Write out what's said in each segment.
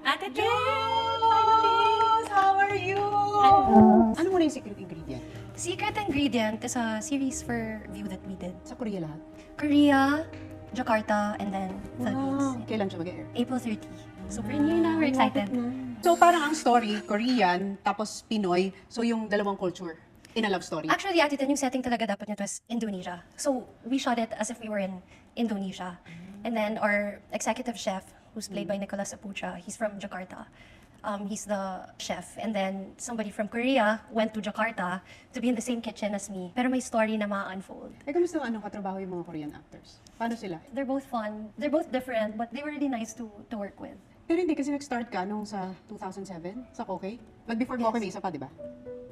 Ate Tin! Yes! How are you? Hello. Ano muna yung secret ingredient? Secret ingredient is a series for View that we did. Sa Korea lahat? Korea, Jakarta, and then Philippines. Kailan siya mag-air? April 30. Super new na, we're excited. So parang ang story, Korean, tapos Pinoy, so yung dalawang culture in a love story. Actually, Ate Tin, yung setting talaga dapat niya was Indonesia. So we shot it as if we were in Indonesia. And then our executive chef, who's played by Nicolas Apucha, he's from Jakarta. He's the chef. And then somebody from Korea went to Jakarta to be in the same kitchen as me. Pero may story na ma-unfold. Kamusta ang katrabaho yung mga Korean actors? Paano sila? They're both fun. They're both different, but they were really nice to work with. Pero hindi kasi nag-start ka nung sa 2007 sa Koke? But before Koke, may isa pa, di ba?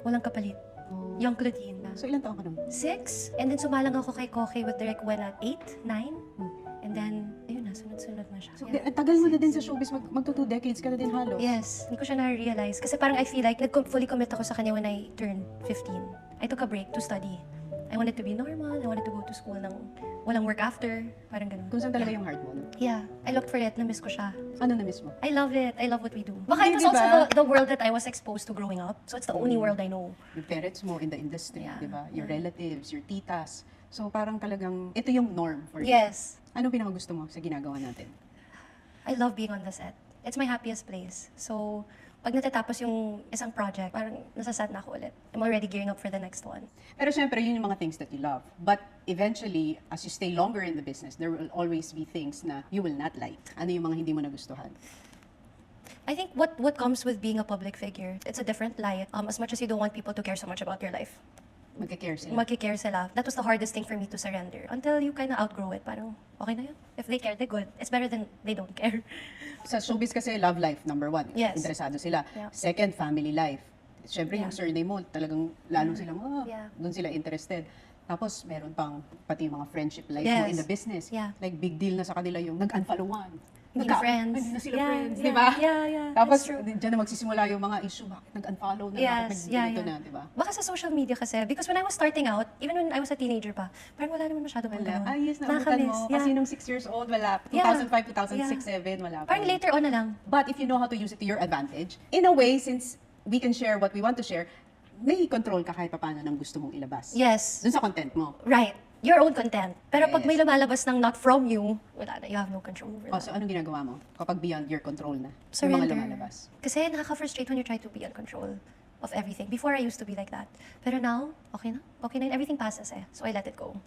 Walang kapalit. Oh. Young Claudine. So ilan taon ka nun? 6. And then sumalang ako kay Koke with Direct Wen at 8, 9. And then, ayun na, sunod-sunod na siya. So, Yeah. ang tagal mo na din sa showbiz, magto 2 decades ka na din halos. Yes, hindi ko siya na-realize. Kasi parang I feel like fully commit ako sa kanya when I turned 15. I took a break to study. I wanted to be normal. I wanted to go to school ng walang work after. Parang ganun. Kung saan talaga yung heart mo, no? Yeah, I looked for it. Na-miss ko siya. Ano na-miss mo? I love it. I love what we do. Baka it was Hindi, also diba? the world that I was exposed to growing up. So it's the only world I know. Yung parents mo in the industry, Yeah. di ba? Your relatives, your titas. So parang talagang, ito yung norm for you. Yes. Anong pinakagusto mo sa ginagawa natin? I love being on the set. It's my happiest place. So, pag natatapos yung isang project, parang nasasad na ako ulit. I'm already gearing up for the next one. Pero syempre, yun yung mga things that you love. But eventually, as you stay longer in the business, there will always be things na you will not like. Ano yung mga hindi mo nagustuhan? I think what comes with being a public figure, it's a different light. As much as you don't want people to care so much about your life, Magka-care sila. magkikare sila. That was the hardest thing for me to surrender. Until you kind of outgrow it, parang okay na yun. If they care, they're good. It's better than they don't care. Sa showbiz kasi, love life, number 1. Yes. Interesado sila. Yeah. Second, family life. Syempre, yung Yeah. surname mo, talagang lalo silang, Yeah. doon sila interested. Tapos, meron pang pati yung mga friendship life mo Yes. in the business. Yeah. Like, big deal na sa kanila yung nag-unfollowan. Hindi na friends. Hindi na sila Yeah, friends, yeah, di ba? yeah, Tapos, that's true. dyan na magsisimula yung mga issue, bakit nag-unfollow na, bakit nag-delete na, di ba? Baka sa social media kasi, because when I was starting out, even when I was a teenager pa, parang wala naman masyado Wala. Yes, naabutan Nakakamiss, mo. yeah. Kasi nung 6 years old, wala. Yeah. 2005, 2006, Yeah. 2007, wala pa. Parang later on na lang. But if you know how to use it to your advantage, in a way, since we can share what we want to share, may control ka kahit paano ng gusto mong ilabas. Yes. Dun sa content mo. Right. Your own content. Pero pag Yes. may lumalabas ng not from you, wala na. You have no control over O, that. so anong ginagawa mo kapag beyond your control na? Yung mga Surrender. lumalabas. Kasi nakaka-frustrate when you try to be in control of everything. Before, I used to be like that. Pero now, okay na. Okay na. Everything passes eh. So I let it go.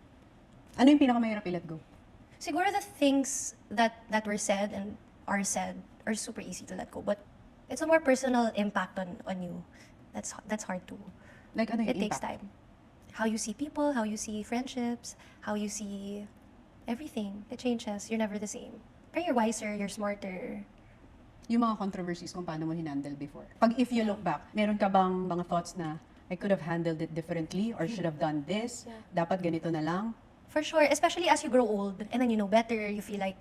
Ano yung pinakamahirap i-let go? Siguro the things that were said and are said are super easy to let go. But it's a more personal impact on you. That's hard to. Like ano yung It takes impact? time. How you see people, how you see friendships, how you see everything. It changes. You're never the same. Pero you're wiser, you're smarter. Yung mga controversies kung paano mo hinandle before. Pag if you look back, meron ka bang mga thoughts na I could have handled it differently or should have done this? Dapat ganito na lang? For sure, especially as you grow old and then you know better, you feel like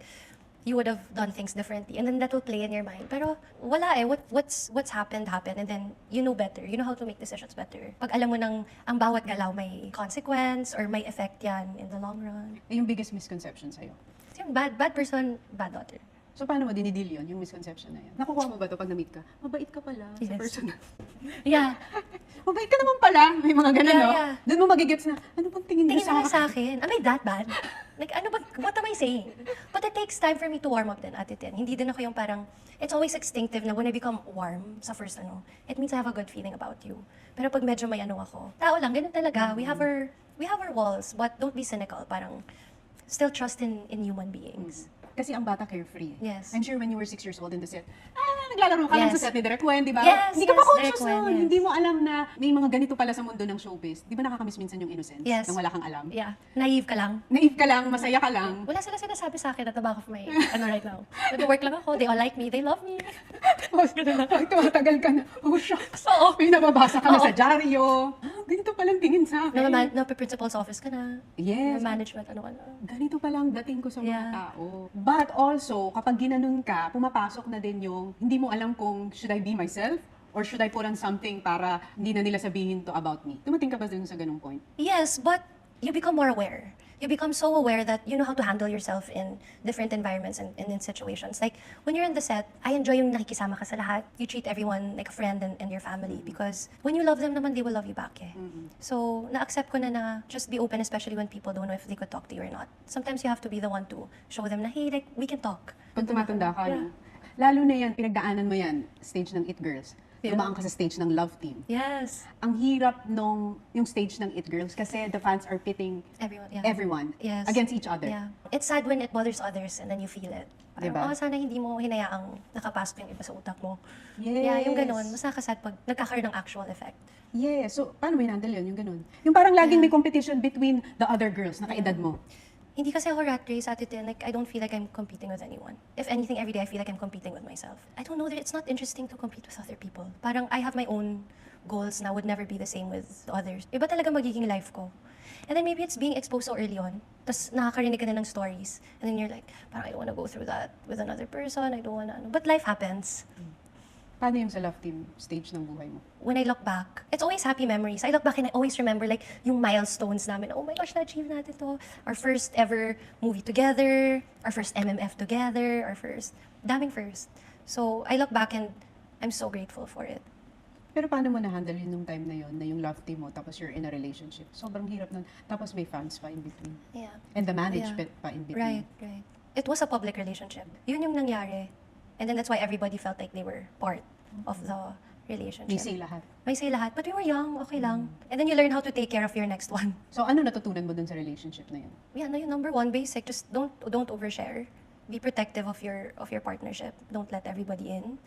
you would have done things differently and then that will play in your mind. Pero wala eh, what's happened and then you know better. You know how to make decisions better. Pag alam mo nang ang bawat galaw may consequence or may effect yan in the long run. Eh, yung biggest misconception sa'yo. Yung bad person, bad daughter. So paano mo dinidil yun, yung misconception na yan? Nakukuha mo ba ito pag na-meet ka? Mabait ka pala sa Yes. person. Yeah. Mabait ka naman pala. May mga ganun, Yeah, no? yeah. Doon mo magigets na, ano bang tingin niyo Tingin sa nila akin? sa akin, am I that bad? Like, ano ba, what am I saying? But it takes time for me to warm up din, Ate Tin. Hindi din ako yung parang, it's always instinctive na when I become warm sa first it means I have a good feeling about you. Pero pag medyo may ako, tao lang, ganun talaga. We have our walls, but don't be cynical. Parang, still trust in human beings. Kasi ang bata carefree. Yes. I'm sure when you were 6 years old in the set, naglalaro ka lang Yes. sa set ni Direk Wen, di ba? Yes, Hindi ka pa yes, conscious Direk Wen, nun. yes. Hindi mo alam na may mga ganito pala sa mundo ng showbiz. Di ba nakakamiss minsan yung innocence? Yes. Nang wala kang alam? Yeah. Naive ka lang. Naive ka lang, masaya ka lang. Wala sila sinasabi sa akin at the back of my, right now. Nag-work lang ako, they all like me, they love me. Tapos, pag tumatagal ka na, oh shucks, Oo. may nababasa ka na Oo. sa dyaryo. Ganito palang tingin sa akin. Principal's office ka na. Yes. Management, ano ka na. Ganito palang dating ko sa mga Yeah. tao. But also, kapag ginanon ka, pumapasok na din yung, hindi mo alam kung should I be myself? Or should I put on something para hindi na nila sabihin to about me? Tumating ka ba dun sa ganung point? Yes, but you become more aware. you become so aware that you know how to handle yourself in different environments and in situations. Like, when you're in the set, I enjoy yung nakikisama ka sa lahat. You treat everyone like a friend and your family because when you love them naman, they will love you back eh. So, na-accept ko na just be open, especially when people don't know if they could talk to you or not. Sometimes you have to be the one to show them na, hey, like, we can talk. Pag tumatanda ka, Yeah. no? Lalo na yan, pinagdaanan mo yan, stage ng It Girls. Yeah. Dumaan ka sa stage ng Love Team. Yes. Ang hirap yung stage ng It Girls kasi the fans are pitting Everyone, yeah. everyone Yes. against each other. Yeah. It's sad when it bothers others and then you feel it. Diba? Parang, sana hindi mo hinayaang nakapasok yung iba sa utak mo. Yes. Yeah, yung ganun. Mas nakasad pag nagkakaroon ng actual effect. Yeah. So, paano mo hinandle yun? Yung ganun. Yung parang laging Yeah. may competition between the other girls na kaedad mo. Hindi kasi ako rat race at it. Like, I don't feel like I'm competing with anyone. If anything, every day I feel like I'm competing with myself. I don't know that it's not interesting to compete with other people. Parang I have my own goals na would never be the same with others. Iba talaga magiging life ko. And then maybe it's being exposed so early on. Tapos nakakarinig ka na ng stories. And then you're like, parang I don't wanna go through that with another person. I don't wanna, ano. But life happens. Paano yung sa Love Team stage ng buhay mo? When I look back, it's always happy memories. I look back and I always remember like yung milestones namin. Oh my gosh, na-achieve natin to. Our first ever movie together, our first MMF together, our first, daming first. So I look back and I'm so grateful for it. Pero paano mo na-handle yun nung time na yun, na yung Love Team mo, tapos you're in a relationship? Sobrang hirap nun. Tapos may fans pa in between. Yeah. And the management pa in between. Right. It was a public relationship. Yun yung nangyari. And then that's why everybody felt like they were part of the relationship. May say lahat. May say lahat. But we were young, okay lang. And then you learn how to take care of your next one. So ano natutunan mo dun sa relationship na yun? Yeah, no, yung number one, basic. Just don't overshare. Be protective of your partnership. Don't let everybody in.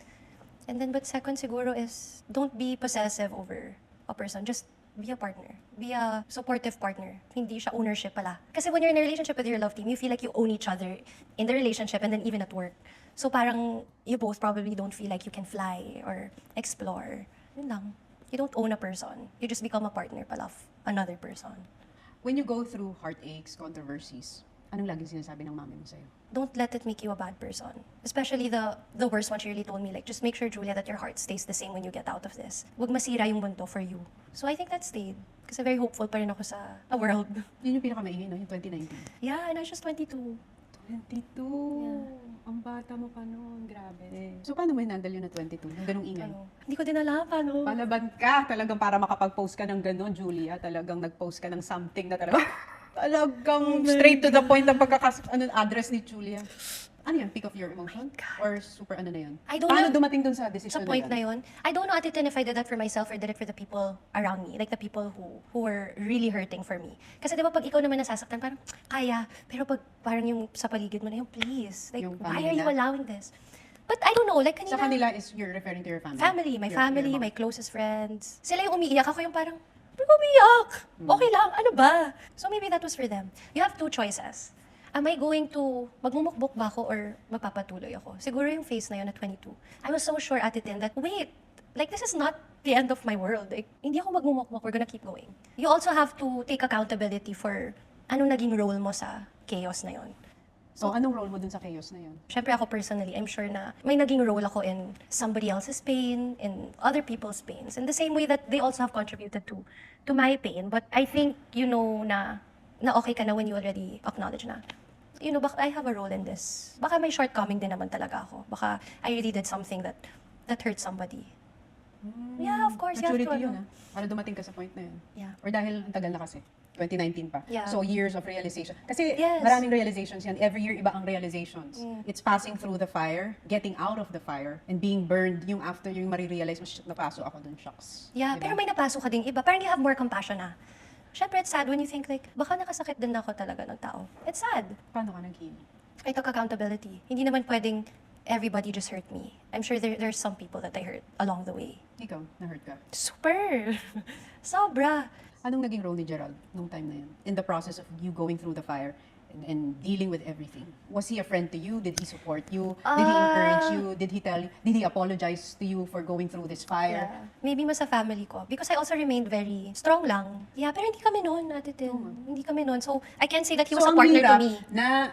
And then, but second siguro is, don't be possessive over a person. Just be a partner. Be a supportive partner. Hindi siya ownership pala. Kasi when you're in a relationship with your love team, you feel like you own each other in the relationship and then even at work. So parang you both probably don't feel like you can fly or explore. Yun lang. You don't own a person. You just become a partner pala of another person. When you go through heartaches, controversies, anong laging sinasabi ng mami mo sa'yo? Don't let it make you a bad person. Especially the worst one, she really told me, like, just make sure, Julia, that your heart stays the same when you get out of this. Huwag masira yung mundo for you. So I think that stayed. Kasi very hopeful pa rin ako sa world. Yun yung pinakamaingay, no? Yung 2019. Yeah, and I was just 22. 22? Yeah. Ang bata mo pa noon, grabe. So paano mo hinandle yun na 22? Yung ganong ingay? Hindi ko din alam, paano? Palaban ka, talagang para makapag-post ka ng gano'n, Julia. Talagang nag-post ka ng something na talagang straight to the point ang address ni Julia. Ano yan? Peak of your emotion? Or super ano na yun? I don't Paano know. dumating dun sa decision Sa point na yun, I don't know at the time if I did that for myself or did it for the people around me. Like the people who were really hurting for me. Kasi di ba pag ikaw naman nasasaktan, parang kaya. Pero pag parang yung sa paligid mo na yung please. Like, Yung why are you pamilya. allowing this? But I don't know, like kanina. Sa kanila is you're referring to your family? Family, my Your family, mom. my closest friends. Sila yung umiiyak, ako yung parang, ba't ka umiiyak? Okay lang, ano ba? So maybe that was for them. You have two choices. Am I going to, magmumukbok ba ako or magpapatuloy ako? Siguro yung phase na yun at 22. I was so sure at it then that, wait, like this is not the end of my world. Like, hindi ako magmumukbok, we're gonna keep going. You also have to take accountability for anong naging role mo sa chaos na yun. So anong role mo dun sa chaos na yun? Siyempre ako personally, I'm sure na may naging role ako in somebody else's pain, in other people's pains. In the same way that they also have contributed to my pain. But I think, you know, na okay ka na when you already acknowledge na, you know, baka I have a role in this. Baka may shortcoming din naman talaga ako. Baka I really did something that hurt somebody. Yeah, of course. You have to, Maturity yun, ano. Para dumating ka sa point na yun. Yeah. Or dahil ang tagal na kasi. 2019 pa. Yeah. So years of realization. Kasi Yes. maraming realizations yan. Every year iba ang realizations. It's passing through the fire, getting out of the fire, and being burned. Yung after yung marirealize mo, shit, napaso ako dun, shocks. Yeah, Diba? pero may napasok ka ding iba. Parang you have more compassion na. Siyempre, it's sad when you think like, baka nakasakit din ako talaga ng tao. It's sad. Paano ka nag-heal? I took accountability. Hindi naman pwedeng everybody just hurt me. I'm sure there's some people that I hurt along the way. Ikaw, na-hurt ka. Super! Sobra! Anong naging role ni Gerald nung time na yun? In the process of you going through the fire and dealing with everything. Was he a friend to you? Did he support you? Did he encourage you? Did he apologize to you for going through this fire? Yeah. Maybe mas sa family ko. Because I also remained very strong lang. Yeah, pero hindi kami noon, Ate Tin. Hindi kami noon. So, I can't say that he was a ang partner hirap to me.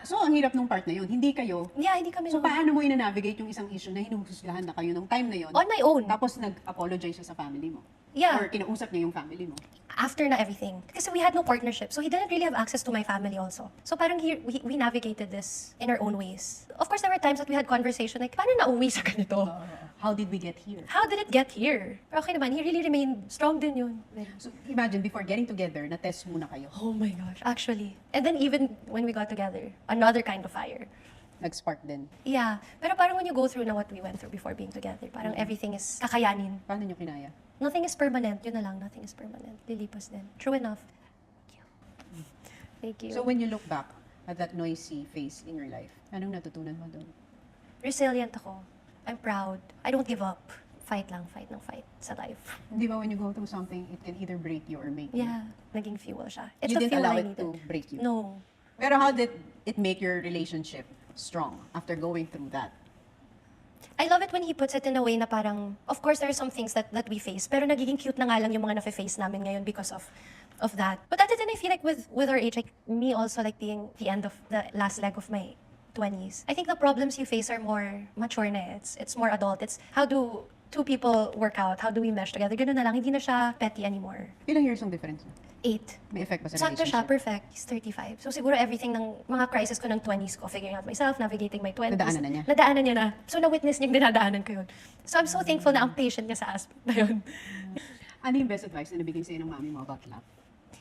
so ang hirap nung part na yun, hindi kayo. Yeah, hindi kami So noon. paano mo ina-navigate yung isang issue na hinuhusgahan na kayo nung time na yun? On my own. Tapos nag-apologize siya sa family mo. Yeah. Or kinausap niya yung family mo? After na everything. Kasi we had no partnership. So he didn't really have access to my family also. So parang we navigated this in our own ways. Of course, there were times that we had conversation like, paano nauwi sa ganito? How did we get here? How did it get here? Pero okay naman, he really remained strong din yun. So imagine, before getting together, na-test muna kayo. Oh my gosh, actually. And then even when we got together, another kind of fire. Nag-spark din. Yeah. Pero parang when you go through na what we went through before being together, parang everything is kakayanin. Paano nyo kinaya? Nothing is permanent. Yun na lang, nothing is permanent. Lilipas din. True enough. Thank you. So when you look back at that noisy phase in your life, anong natutunan mo doon? Resilient ako. I'm proud. I don't give up. Fight lang, fight ng fight sa life. Di ba when you go through something, it can either break you or make you? Yeah, naging fuel siya. It's You the didn't fuel allow I it needed. to break you? No. Pero how did it make your relationship strong after going through that? I love it when he puts it in a way na parang, of course, there are some things that we face, pero nagiging cute na nga lang yung mga na-face namin ngayon because of that. But at the end, I feel like with our age, like me also like being the end of the last leg of my 20s, I think the problems you face are more mature na. It's more adult. It's how do two people work out? How do we mesh together? Ganun na lang. Hindi na siya petty anymore. Ilang years ang difference? 8. May effect ba sa Sakto siya, relationship? perfect. He's 35. So siguro everything ng mga crisis ko ng 20s ko, figuring out myself, navigating my 20s. Nadaanan na niya? Nadaanan niya na. So na-witness niya yung dinadaanan ko yun. So I'm so thankful na ang patient niya sa aspect na yun. Ano yung best advice na nabigay sa'yo ng mami mo about love?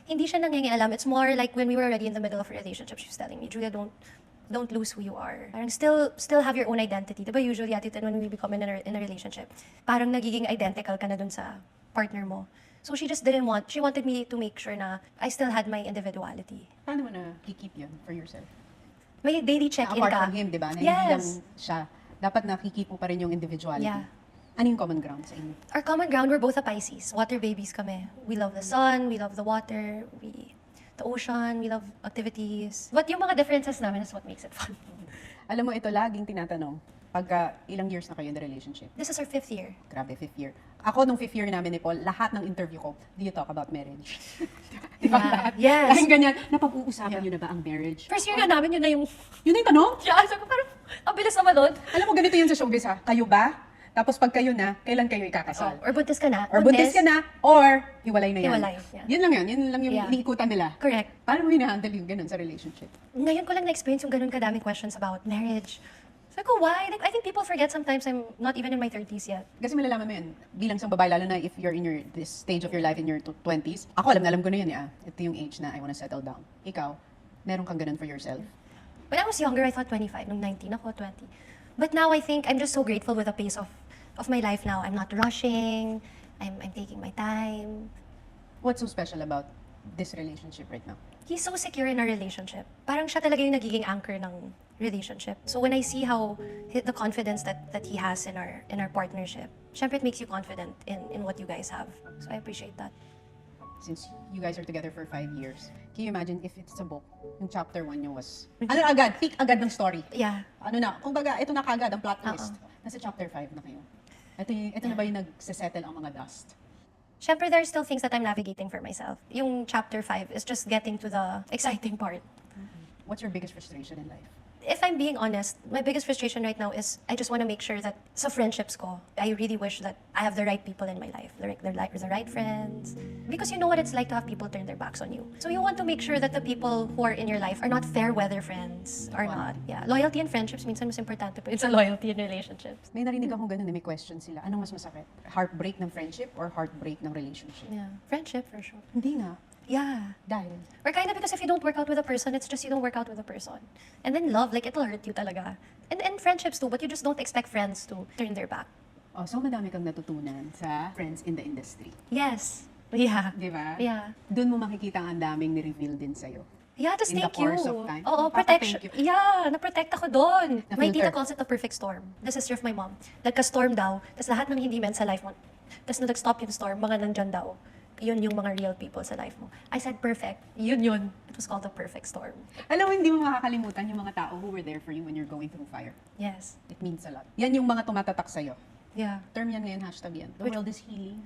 Hindi siya nangingialam. It's more like when we were already in the middle of a relationship, she was telling me, Julia, don't lose who you are. Parang still have your own identity. Diba usually atitin when we become in a relationship, parang nagiging identical ka na dun sa partner mo. So she just she wanted me to make sure na I still had my individuality. Paano mo na keep yun for yourself? May daily check-in Apart ka. from him, di ba? Na Yes. hindi lang siya. Dapat nakikip mo pa rin yung individuality. Yeah. Ano yung common ground sa inyo? Our common ground, we're both a Pisces. Water babies kami. We love the sun, we love the water, the ocean, we love activities. But yung mga differences namin is what makes it fun. Alam mo, ito laging tinatanong. Pagka ilang years na kayo in the relationship? This is our 5th year. Grabe, 5th year. Ako, nung 5th year namin ni Paul, lahat ng interview ko, do you talk about marriage? Di ba? Yeah. Lahat? Yes. Laging ganyan, napag-uusapan nyo na ba ang marriage? First year nga namin, yun na yung... Yun na yung tanong? Yeah, so parang, ang bilis naman nun. Alam mo, ganito yun sa showbiz ha. Kayo ba? Tapos pag kayo na, kailan kayo ikakasal? Or buntis ka na. Or buntis ka na, or hiwalay na yan. Hiwalay, yeah. Yun lang yun. Yun lang yung Yeah. iniikutan nila. Correct. Paano mo hinahandle yung ganun sa relationship? Ngayon ko lang na-experience yung ganun kadaming questions about marriage. So ko, why? Like, I think people forget sometimes I'm not even in my 30s yet. Kasi malalaman mo yun, bilang isang babae, lalo na if you're in this stage of your life in your 20s, ako alam ko na yun, ito yung age na I wanna settle down. Ikaw, meron kang ganun for yourself? When I was younger, I thought 25. Nung 19 ako, 20. But now I think I'm just so grateful with the pace of my life now. I'm not rushing. I'm taking my time. What's so special about this relationship right now? He's so secure in our relationship. Parang siya talaga yung nagiging anchor ng relationship. So when I see how the confidence that he has in our partnership, syempre it makes you confident in what you guys have. So I appreciate that. Since you guys are together for 5 years, can you imagine if it's a book, yung chapter 1 niyo was, ano agad, peak agad ng story. Yeah. Ano na, kumbaga, ito na kagad ang plot twist. Nasa chapter 5 na kayo. Ito na ba yung nagsisettle ang mga dust? Syempre, there are still things that I'm navigating for myself. Yung chapter 5 is just getting to the exciting part. What's your biggest frustration in life? If I'm being honest, my biggest frustration right now is I just want to make sure that sa friendships ko, I really wish that I have the right people in my life, the right friends. Because you know what it's like to have people turn their backs on you. So you want to make sure that the people who are in your life are not fair weather friends, are not. Yeah, loyalty in friendships minsan mas importante pa yun sa loyalty in relationships. May narinig akong ganun na may question sila. Anong mas masakit? Heartbreak ng friendship or heartbreak ng relationship? Yeah, friendship for sure. Hindi nga. Yeah. Dahil? Or kind of because if you don't work out with a person, it's just you don't work out with a person. And then love, like it'll hurt you talaga. And friendships too, but you just don't expect friends to turn their back. Oh, so madami kang natutunan sa friends in the industry. Yes. Yeah. Di ba? Yeah. Doon mo makikita ang daming ni-reveal din sa'yo. Yeah, just In the thank you. course of time. Oo, protection. Thank you. Yeah, na-protect ako doon. My Na-filter. tita calls it the perfect storm. The sister of my mom. Nagka-storm daw, tapos lahat ng hindi meant sa life mo. Tapos nung nag-stop yung storm, mga nandyan daw. Yun yung mga real people sa life mo. I said perfect. Yun. It was called the perfect storm. Alam mo, hindi mo makakalimutan yung mga tao who were there for you when you're going through fire. Yes. It means a lot. Yan yung mga tumatatak sa'yo. Yeah. Term yan ngayon, hashtag yan. The world is healing.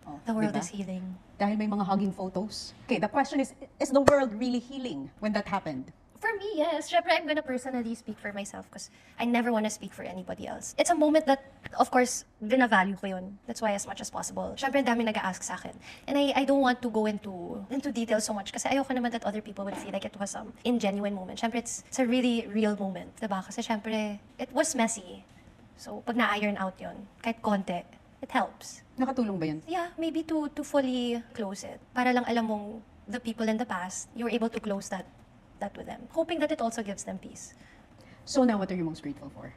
Oh, The world diba? is healing. Dahil may mga hugging photos. Okay, the question is the world really healing when that happened? For me, yes. Syempre, I'm gonna personally speak for myself because I never wanna speak for anybody else. It's a moment that, of course, bina-value ko yun. That's why as much as possible. Syempre, ang dami nag-a-ask sa akin. And I don't want to go into details so much kasi ayoko naman that other people would feel like it was some ingenuine moment. Syempre, it's a really real moment. Diba? Kasi syempre, it was messy. So, pag na-iron out yun, kahit konti, it helps. Nakatulong ba yun? Yeah, maybe to fully close it. Para lang alam mong the people in the past, you were able to close that with them. Hoping that it also gives them peace. So now, what are you most grateful for?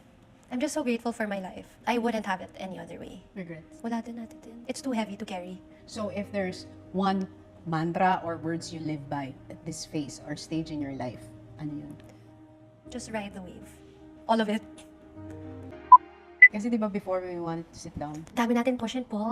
I'm just so grateful for my life. I wouldn't have it any other way. Regrets? Wala din natin din. It's too heavy to carry. So if there's one mantra or words you live by at this phase or stage in your life, ano yun? Just ride the wave. All of it. Kasi di ba before we wanted to sit down, Dami natin push and pull.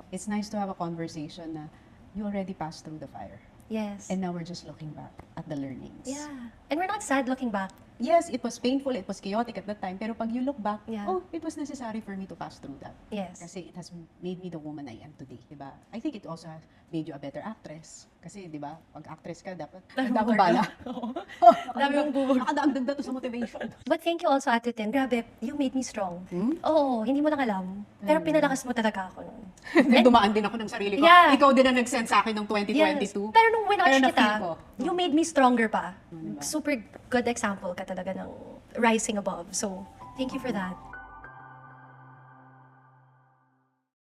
it's nice to have a conversation na you already passed through the fire. Yes. And now we're just looking back at the learnings. Yeah. And we're not sad looking back. Yes, it was painful, it was chaotic at that time, pero pag you look back, Yeah. oh, it was necessary for me to pass through that. Yes. Kasi it has made me the woman I am today, di ba? I think it also has made you a better actress. Kasi, di ba, pag actress ka, dapat Dami handa mong mo bala. Dami mong bubog. Nakadaagdag na to sa motivation. But thank you also, Ate Tin. Grabe, you made me strong. Hmm? Oo, hindi mo lang alam. Pero pinalakas mo talaga ako nun. Then dumaan din ako ng sarili ko. Yeah. Ikaw din ang nag-send sa akin ng 2022. Yes. Pero nung winatch Pero kita, na-feel ko. you made me stronger pa. Diba? Super good example ka talaga ng rising above. So, thank you for that.